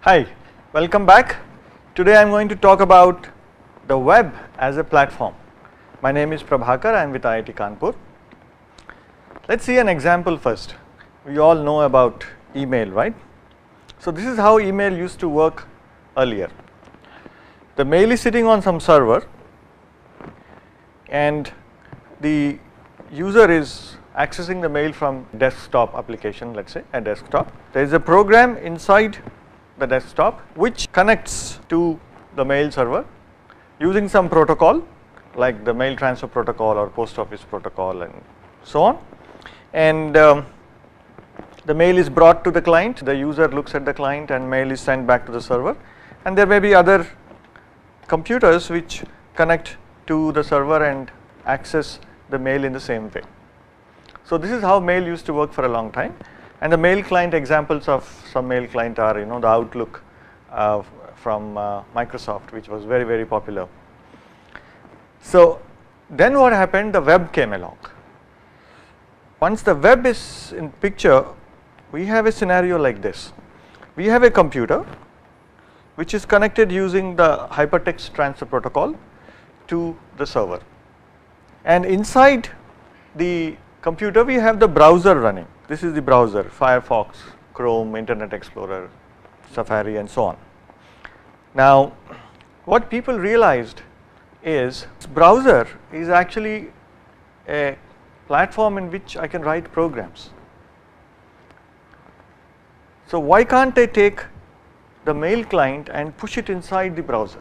Hi, welcome back. Today I am going to talk about the web as a platform. My name is Prabhakar, I am with IIT Kanpur. Let's see an example first. We all know about email, right? So this is how email used to work earlier. The mail is sitting on some server and the user is accessing the mail from desktop application, let's say a desktop. There is a program inside the desktop which connects to the mail server using some protocol like the mail transfer protocol or post office protocol and so on, and the mail is brought to the client, the user looks at the client and mail is sent back to the server, and there may be other computers which connect to the server and access the mail in the same way. So this is how mail used to work for a long time. And the mail client examples of some mail client are, the Outlook from Microsoft, which was very popular. So then what happened? The web came along. Once the web is in picture, we have a scenario like this. We have a computer which is connected using the hypertext transfer protocol to the server, and inside the computer we have the browser running. This is the browser, Firefox, Chrome, Internet Explorer, Safari and so on. Now what people realized is this browser is actually a platform in which I can write programs. So why can't I take the mail client and push it inside the browser?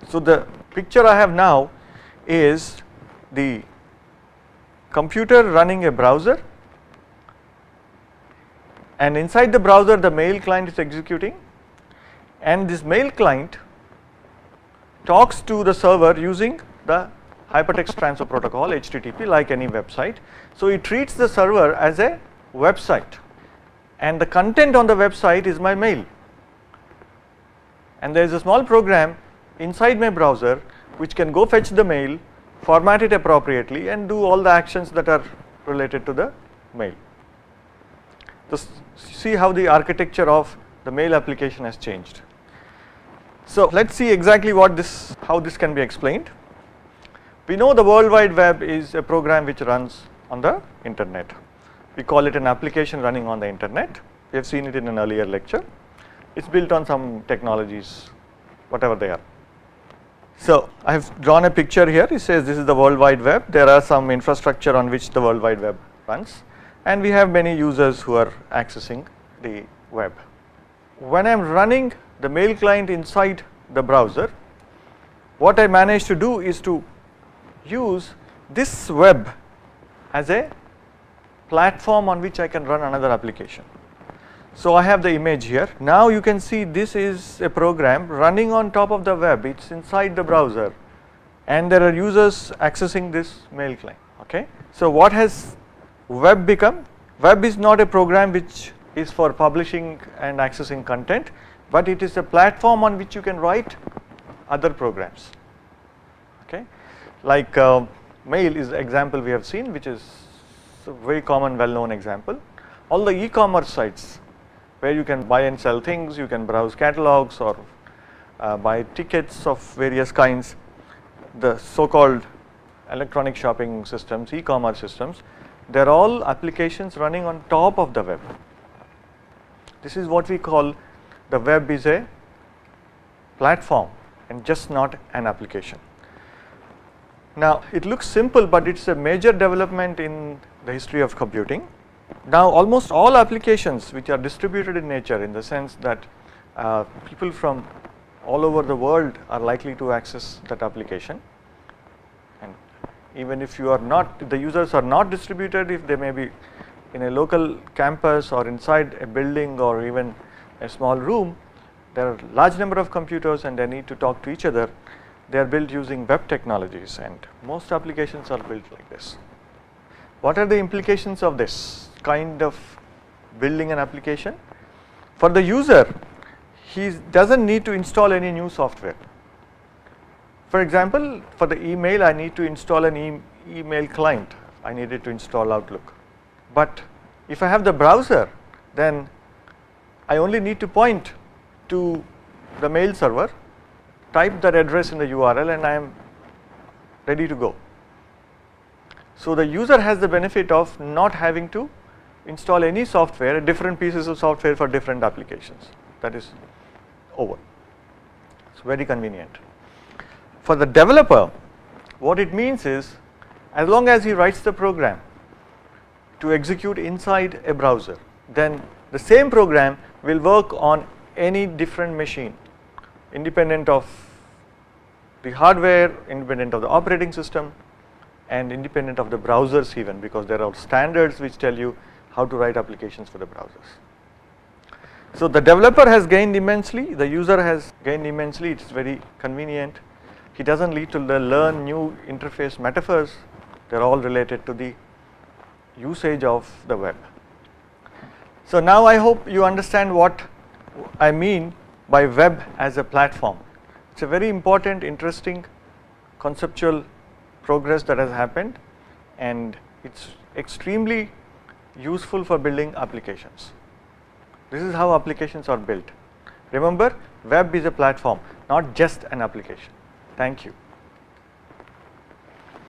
So the picture I have now is the computer running a browser, and inside the browser the mail client is executing, and this mail client talks to the server using the hypertext transfer protocol, HTTP, like any website. So it treats the server as a website, and the content on the website is my mail, and there is a small program inside my browser which can go fetch the mail, format it appropriately and do all the actions that are related to the mail. Just see how the architecture of the mail application has changed. So let's see exactly how this can be explained. We know the World Wide Web is a program which runs on the internet. We call it an application running on the internet. We have seen it in an earlier lecture. It's built on some technologies, whatever they are. So I have drawn a picture here. It says this is the World Wide Web. There are some infrastructure on which the World Wide Web runs, and we have many users who are accessing the web. When I am running the mail client inside the browser, what I managed to do is to use this web as a platform on which I can run another application. So I have the image here. Now you can see this is a program running on top of the web. It's inside the browser, and there are users accessing this mail client. Okay. So what has web become? Web is not a program which is for publishing and accessing content, but it is a platform on which you can write other programs. Okay. Like mail is the example we have seen, which is a very common, well-known example. All the e-commerce sites where you can buy and sell things, you can browse catalogs or buy tickets of various kinds, the so-called electronic shopping systems, e-commerce systems, they are all applications running on top of the web. This is what we call the web is a platform and just not an application. Now it looks simple, but it's a major development in the history of computing. Now almost all applications which are distributed in nature, in the sense that people from all over the world are likely to access that application, and even if you are not, the users are not distributed, if they may be in a local campus or inside a building or even a small room, there are large number of computers and they need to talk to each other. They are built using web technologies, and most applications are built like this. What are the implications of this kind of building an application? For the user, he doesn't need to install any new software. For example, for the email, I need to install an email client. I needed to install Outlook. But if I have the browser, then I only need to point to the mail server, type that address in the URL, and I am ready to go. So the user has the benefit of not having to install any software, different pieces of software for different applications. That is over. It's very convenient. For the developer, what it means is, as long as he writes the program to execute inside a browser, then the same program will work on any different machine, independent of the hardware, independent of the operating system, and independent of the browsers even, because there are standards which tell you how to write applications for the browsers. So the developer has gained immensely, the user has gained immensely, it's very convenient. He doesn't need to learn new interface metaphors, they're all related to the usage of the web. So now I hope you understand what I mean by web as a platform. It's a very important, interesting, conceptual progress that has happened, and it's extremely useful for building applications. This is how applications are built. Remember, web is a platform, not just an application. Thank you.